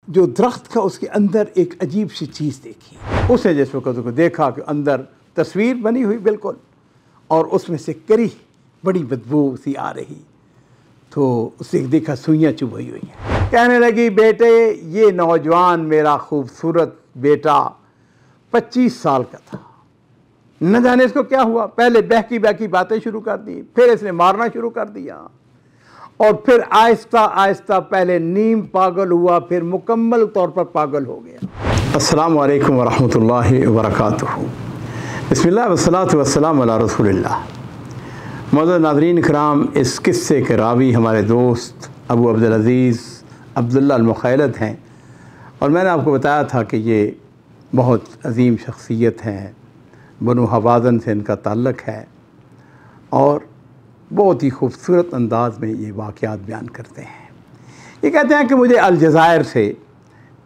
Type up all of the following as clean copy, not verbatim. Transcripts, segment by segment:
जो दरख्त का उसके अंदर एक अजीब सी चीज़ देखी। उसने जिस वक्त उसको देखा कि अंदर तस्वीर बनी हुई बिल्कुल, और उसमें से करी बड़ी बदबू सी आ रही, तो उसने देखा सुइयाँ चुभ हुई हैं। कहने लगी, बेटे ये नौजवान मेरा खूबसूरत बेटा 25 साल का था, न जाने इसको क्या हुआ। पहले बहकी बहकी बातें शुरू कर दी, फिर इसने मारना शुरू कर दिया, और फिर आहिस्ता आहिस्ता पहले नीम पागल हुआ, फिर मुकम्मल तौर पर पागल हो गया। अस्सलामु अलैकुम वरहमतुल्लाहि वबरकातुहू। बिस्मिल्लाह वस्सलातु वस्सलामु अला रसूलिल्लाह। मौजूद नाज़रीन इकराम, इस किस्से के रावी हमारे दोस्त अबू अब्दुल अज़ीज़ अब्दुल्ला अल-मुख़ैलद हैं, और मैंने आपको बताया था कि ये बहुत अजीम शख्सियत हैं, बनु हवाज़न से इनका ताल्लुक़ है, और बहुत ही खूबसूरत अंदाज़ में ये वाक़यात बयान करते हैं। ये कहते हैं कि मुझे अलजायर से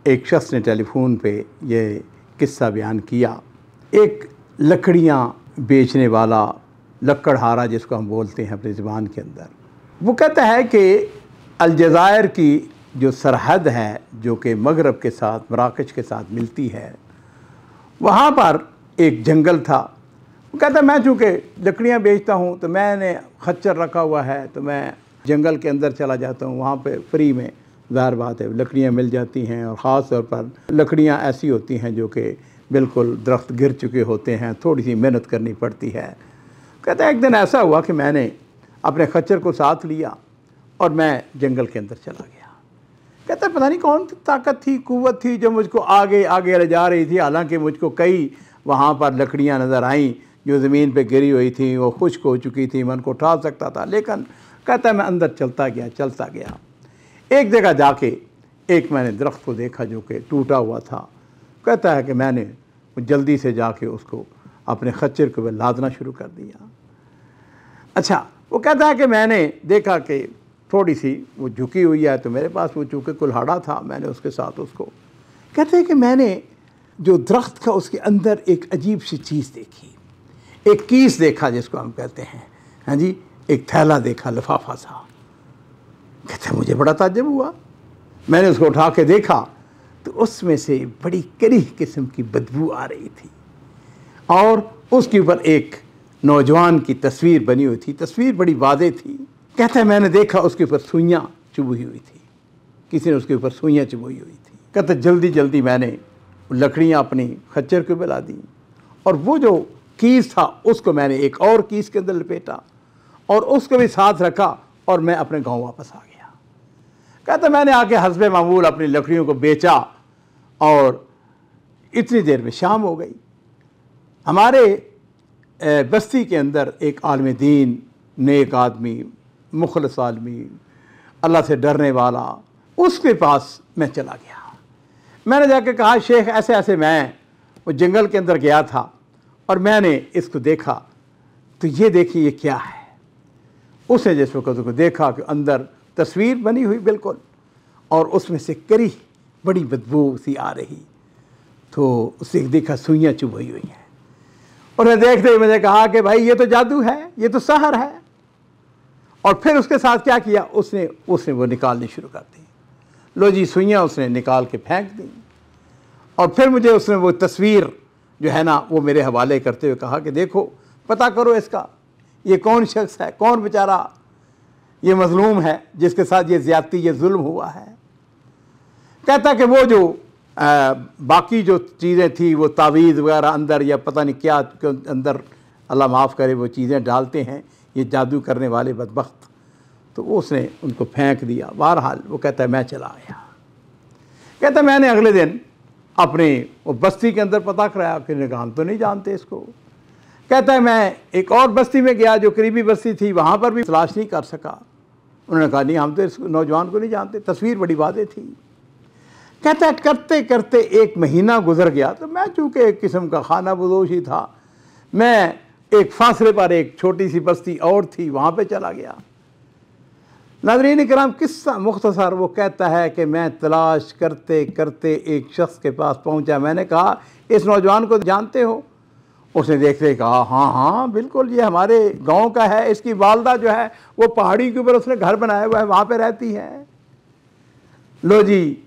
एक शख्स ने टेलीफोन पे ये किस्सा बयान किया। एक लकड़ियाँ बेचने वाला, लक्कड़हारा जिसको हम बोलते हैं अपनी ज़बान के अंदर, वो कहता है कि अलजायर की जो सरहद है, जो कि मगरब के साथ, मराकश के साथ मिलती है, वहाँ पर एक जंगल था। वो कहता है, मैं चूँकि लकड़ियाँ बेचता हूँ तो मैंने खच्चर रखा हुआ है, तो मैं जंगल के अंदर चला जाता हूँ, वहाँ पे फ्री में ज़ाहिर बात है लकड़ियाँ मिल जाती हैं, और ख़ास तौर पर लकड़ियाँ ऐसी होती हैं जो कि बिल्कुल दरख्त गिर चुके होते हैं, थोड़ी सी मेहनत करनी पड़ती है। कहता है, एक दिन ऐसा हुआ कि मैंने अपने खच्चर को साथ लिया और मैं जंगल के अंदर चला गया। कहता है, पता नहीं कौन ताकत थी, कुव्वत थी जो मुझको आगे आगे ले जा रही थी। हालांकि मुझको कई वहाँ पर लकड़ियाँ नज़र आईं जो ज़मीन पे गिरी हुई थी, वो खुश्क हो चुकी थी, मैं उनको उठा सकता था, लेकिन कहता है मैं अंदर चलता गया। एक जगह जाके एक मैंने दरख्त को देखा जो कि टूटा हुआ था। कहता है कि मैंने जल्दी से जाके उसको अपने खच्चर को लादना शुरू कर दिया। अच्छा, वो कहता है कि मैंने देखा कि थोड़ी सी वो झुकी हुई है, तो मेरे पास वो चूँकि कुल्हाड़ा था, मैंने उसके साथ उसको, कहते हैं कि मैंने जो दरख्त का उसके अंदर एक अजीब सी चीज़ देखी, एक कीस देखा जिसको हम कहते हैं, हाँ जी, एक थैला देखा, लिफाफा सा। कहते हैं मुझे बड़ा ताज्जुब हुआ। मैंने उसको उठा के देखा तो उसमें से बड़ी करीह किस्म की बदबू आ रही थी, और उसके ऊपर एक नौजवान की तस्वीर बनी हुई थी। तस्वीर बड़ी वाज़ेह थी। कहता है मैंने देखा उसके ऊपर सुइयाँ चुभी हुई थी, किसी ने उसके ऊपर सुइयाँ चुभी हुई थी। कहता जल्दी जल्दी मैंने लकड़ियाँ अपनी खच्चर के ऊपर ला दी, और वो जो कीस था उसको मैंने एक और कीस के अंदर लपेटा और उसको भी साथ रखा, और मैं अपने गांव वापस आ गया। कहता मैंने आके हस्बे मामूल अपनी लकड़ियों को बेचा, और इतनी देर में शाम हो गई। हमारे बस्ती के अंदर एक आलिम दीन, नेक आदमी, मुखलस आदमी, अल्लाह से डरने वाला, उसके पास मैं चला गया। मैंने जाके कहा, शेख ऐसे ऐसे मैं वो जंगल के अंदर गया था और मैंने इसको देखा, तो ये देखिए ये क्या है। उसने जिस वक्त उसको देखा कि अंदर तस्वीर बनी हुई बिल्कुल, और उसमें से करी बड़ी बदबू सी आ रही, तो उसने देखा सुइयाँ चुभ हुई हैं। उन्हें देखते ही मैंने कहा कि भाई ये तो जादू है, ये तो सहर है। और फिर उसके साथ क्या किया, उसने वो निकालनी शुरू कर दी। लो जी, सुइयाँ उसने निकाल के फेंक दी, और फिर मुझे उसने वो तस्वीर जो है ना वो मेरे हवाले करते हुए कहा कि देखो, पता करो इसका, ये कौन शख्स है, कौन बेचारा ये मजलूम है जिसके साथ ये ज़्यादती, ये जुल्म हुआ है। कहता कि वो जो बाकी जो चीज़ें थी, वो तावीज़ वगैरह अंदर या पता नहीं क्या अंदर, अल्लाह माफ़ करे, वो चीज़ें डालते हैं ये जादू करने वाले बदबख्त, तो उसने उनको फेंक दिया। बहरहाल वो कहता है मैं चला गया। कहता है मैंने अगले दिन अपने वो बस्ती के अंदर पता कराया कि हम तो नहीं जानते इसको। कहता है मैं एक और बस्ती में गया जो करीबी बस्ती थी, वहाँ पर भी तलाश नहीं कर सका। उन्होंने कहा नहीं, हम तो इस नौजवान को नहीं जानते, तस्वीर बड़ी वाज़ेह थी। कहता है करते करते 1 महीना गुजर गया, तो मैं चूँकि एक किस्म का खाना बदोश ही था, मैं एक फासले पर एक छोटी सी बस्ती और थी, वहाँ पे चला गया। नाज़रीन इकराम, किस्सा मुख्तसर, वो कहता है कि मैं तलाश करते करते एक शख्स के पास पहुँचा। मैंने कहा इस नौजवान को जानते हो? उसने देखते कहा हाँ हाँ बिल्कुल, ये हमारे गांव का है, इसकी वालदा जो है वो पहाड़ी के ऊपर उसने घर बनाया हुआ है, वहाँ पे रहती है। लो जी,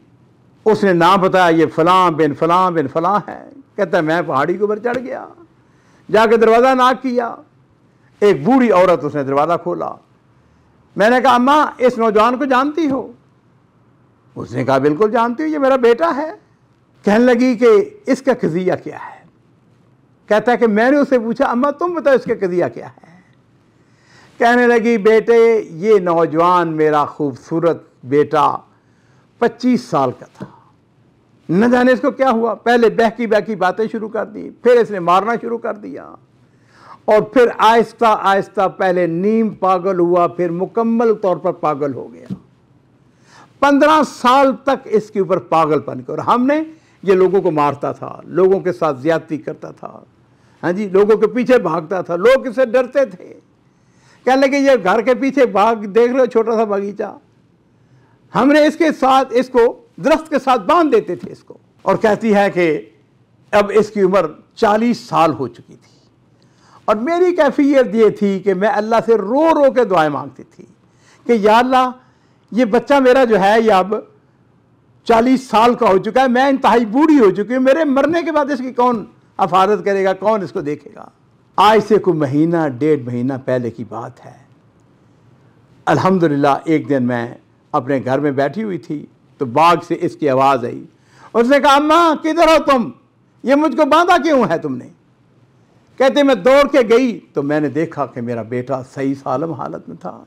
उसने नाम बताया, ये फलां बिन फलां है। कहता है मैं पहाड़ी के ऊपर चढ़ गया, जाके दरवाज़ा नॉक किया। एक बूढ़ी औरत, उसने दरवाज़ा खोला। मैंने कहा अम्मा इस नौजवान को जानती हो? उसने कहा बिल्कुल जानती हूँ, ये मेरा बेटा है। कहने लगी कि इसका कज़िया क्या है? कहता है कि मैंने उससे पूछा अम्मा तुम बताओ इसका कज़िया क्या है? कहने लगी बेटे ये नौजवान मेरा खूबसूरत बेटा 25 साल का था, न जाने इसको क्या हुआ। पहले बहकी बहकी बातें शुरू कर दी, फिर इसने मारना शुरू कर दिया, और फिर आहिस्ता आहिस्ता पहले नीम पागल हुआ, फिर मुकम्मल तौर पर पागल हो गया। 15 साल तक इसके ऊपर पागलपन किया। और हमने ये लोगों को मारता था, लोगों के साथ ज्यादती करता था, हाँ जी, लोगों के पीछे भागता था, लोग इससे डरते थे। कहने लगे ये घर के पीछे भाग, देख रहे हो छोटा सा बगीचा, हमने इसके साथ इसको दरख्त के साथ बांध देते थे इसको। और कहती है कि अब इसकी उम्र 40 साल हो चुकी थी, और मेरी कैफियत ये थी कि मैं अल्लाह से रो रो के दुआएं मांगती थी कि या अल्लाह ये बच्चा मेरा जो है ये अब 40 साल का हो चुका है, मैं इंतहाई बूढ़ी हो चुकी हूँ, मेरे मरने के बाद इसकी कौन हिफाजत करेगा, कौन इसको देखेगा। आज से कोई महीना 1.5 महीना पहले की बात है। अल्हम्दुलिल्लाह एक दिन मैं अपने घर में बैठी हुई थी तो बाग से इसकी आवाज़ आई। उसने कहा अम्मा किधर हो तुम, ये मुझको बांधा क्यों है तुमने? कहते मैं दौड़ के गई तो मैंने देखा कि मेरा बेटा सही सालम हालत में था।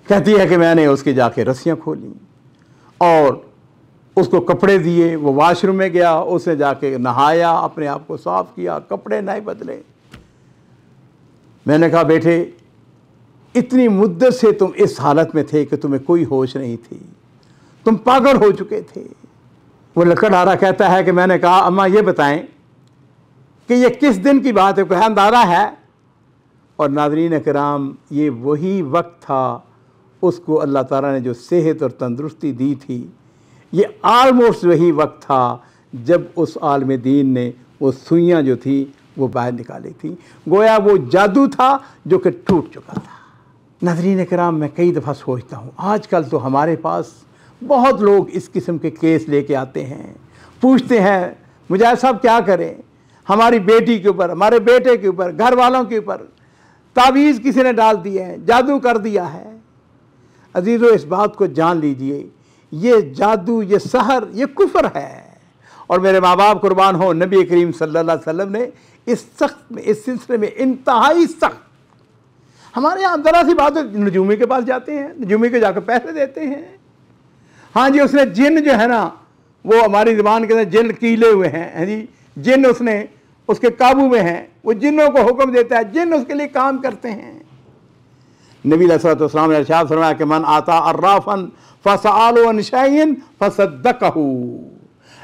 कहती है कि मैंने उसकी जाके रस्सियाँ खोली और उसको कपड़े दिए, वो वॉशरूम में गया, उसने जाके नहाया, अपने आप को साफ किया, कपड़े नहीं बदले। मैंने कहा बेटे इतनी मुद्दत से तुम इस हालत में थे कि तुम्हें कोई होश नहीं थी, तुम पागल हो चुके थे। वो लकड़हारा कहता है कि मैंने कहा अम्मा ये बताएं कि ये किस दिन की बात है, कोई अंदाज़ा है? और नाज़रीन किराम ये वही वक्त था, उसको अल्लाह ताला ने जो सेहत और तंदुरुस्ती दी थी, ये आलमोस्ट वही वक्त था जब उस आलम दीन ने वो सुइयाँ जो थी वो बाहर निकाली थी। गोया वो जादू था जो कि टूट चुका था। नाज़रीन किराम मैं कई दफ़ा सोचता हूँ आजकल तो हमारे पास बहुत लोग इस किस्म के केस लेके आते हैं, पूछते हैं मुझे साहब क्या करें, हमारी बेटी के ऊपर, हमारे बेटे के ऊपर, घर वालों के ऊपर तावीज़ किसी ने डाल दिए हैं, जादू कर दिया है। अजीज़ों इस बात को जान लीजिए, ये जादू, ये सहर, ये कुफ्र है। और मेरे माँ बाप कुर्बान हो, नबी करीम सल्लल्लाहु अलैहि वसल्लम ने इस सिलसिले में इंतहाई सख्त, हमारे यहाँ ज़रा सी बात है नजूमी के पास जाते हैं, नजूमी को जाकर पैसे देते हैं। हाँ जी, उसने जिन जो है ना, वो हमारी ज़बान के अंदर जिन कीले हुए हैं जी, जिन उसने उसके काबू में हैं, वो जिन्नों को हुक्म देता है, जिन उसके लिए काम करते हैं। नबी अलैहि सल्लम ने इरशाद फरमाया कि मन आता अर्राफन फसअलु अन शैइन फसद्दक़हू।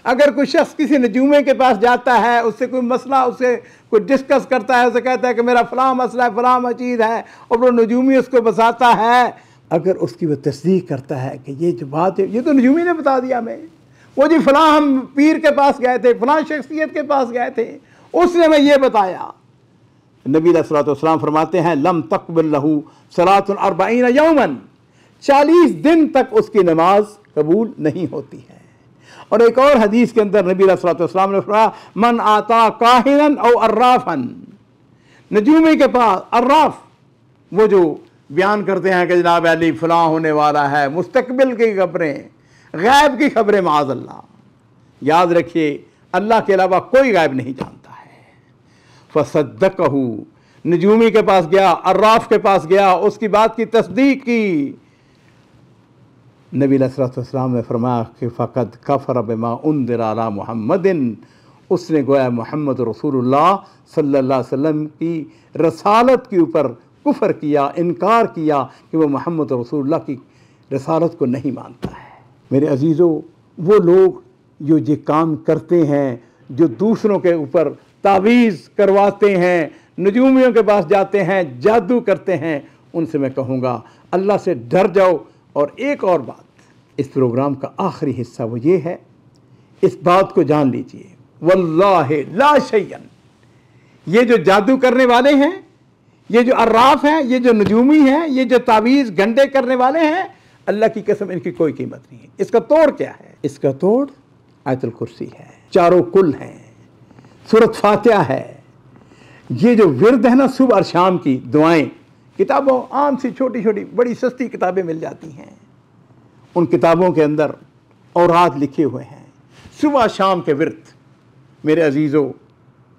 अगर कोई शख्स किसी नजूमे के पास जाता है, उससे कोई मसला, उससे कोई डिस्कस करता है, उसे कहता है कि मेरा फ़लाँ मसला है, फ़लाँ चीज़ है, और वो नजूमी उसको बताता है, अगर उसकी वो तस्दीक करता है कि ये जो बात है ये तो नजूमी ने बता दिया हमें, वो जी फ़लाँ हम पीर के पास गए थे, फ़लाँ शख्सियत के पास गए थे, उसने हमें ये बताया। नबी अलैहि सल्लम फरमाते हैं लम तक़बल लहू सलातुन 40 यौमन, 40 दिन तक उसकी नमाज कबूल नहीं होती है। और एक और हदीस के अंदर नबी अलैहि सल्लम ने फरमाया मन आता काहिनन औ अर्राफन, नजूमी के पास, अर्राफ वो जो बयान करते हैं कि जनाब अली फ़लाँ होने वाला है, मुस्तकबिल की खबरें, गैब की खबरें, माज़अल्लाह। याद रखिए अल्लाह के अलावा कोई गैब नहीं जानता है। फसद्दक़हू, नजूमी के पास गया, अर्राफ के पास गया, उसकी बात की तस्दीक की। नबी अलैहिस्सलाम ने फरमाया कि फ़क़द कफ़र बिमा उन्ज़िला अला मुहम्मदिन, उसने गोया मोहम्मद रसूलुल्लाह सल्लल्लाहु अलैहि वसल्लम की रसालत के ऊपर कुफ़र किया, इनकार किया कि वो मोहम्मद रसूलुल्लाह की रसालत को नहीं मानता है। मेरे अजीज़ों, वो लोग जो ये काम करते हैं, जो दूसरों के ऊपर तावीज़ करवाते हैं, नजूमियों के पास जाते हैं, जादू करते हैं, उनसे मैं कहूँगा अल्लाह से डर जाओ। और एक और बात, इस प्रोग्राम का आखिरी हिस्सा वो ये है, इस बात को जान लीजिए, वल्लाहि ला शैयन, ये जो जादू करने वाले हैं, ये जो अर्राफ हैं, ये जो नजूमी हैं, ये जो तावीज़ गंडे करने वाले हैं, अल्लाह की कसम इनकी कोई कीमत नहीं है। इसका तोड़ क्या है? इसका तोड़ आयतुल कुर्सी है, चारों कुल हैं, सूरत फातिहा है। ये जो विरद है ना सुबह और शाम की दुआएं, किताबों आम सी छोटी छोटी बड़ी सस्ती किताबें मिल जाती हैं, उन किताबों के अंदर औरात लिखे हुए हैं, सुबह शाम के विरद। मेरे अजीज़ों,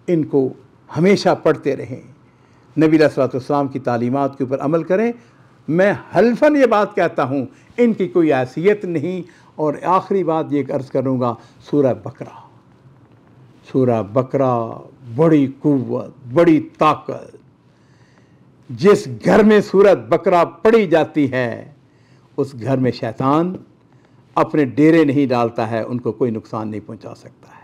इनको हमेशा पढ़ते रहें, नबी अलैहिस्सलाम की तालीमात के ऊपर अमल करें। मैं हल्फन ये बात कहता हूँ, इनकी कोई हैसियत नहीं। और आखिरी बात ये अर्ज़ करूँगा, सूरह बकरा बड़ी कुव्वत, बड़ी ताकत। जिस घर में सूरह बकरा पढ़ी जाती है, उस घर में शैतान अपने डेरे नहीं डालता है, उनको कोई नुकसान नहीं पहुँचा सकता है।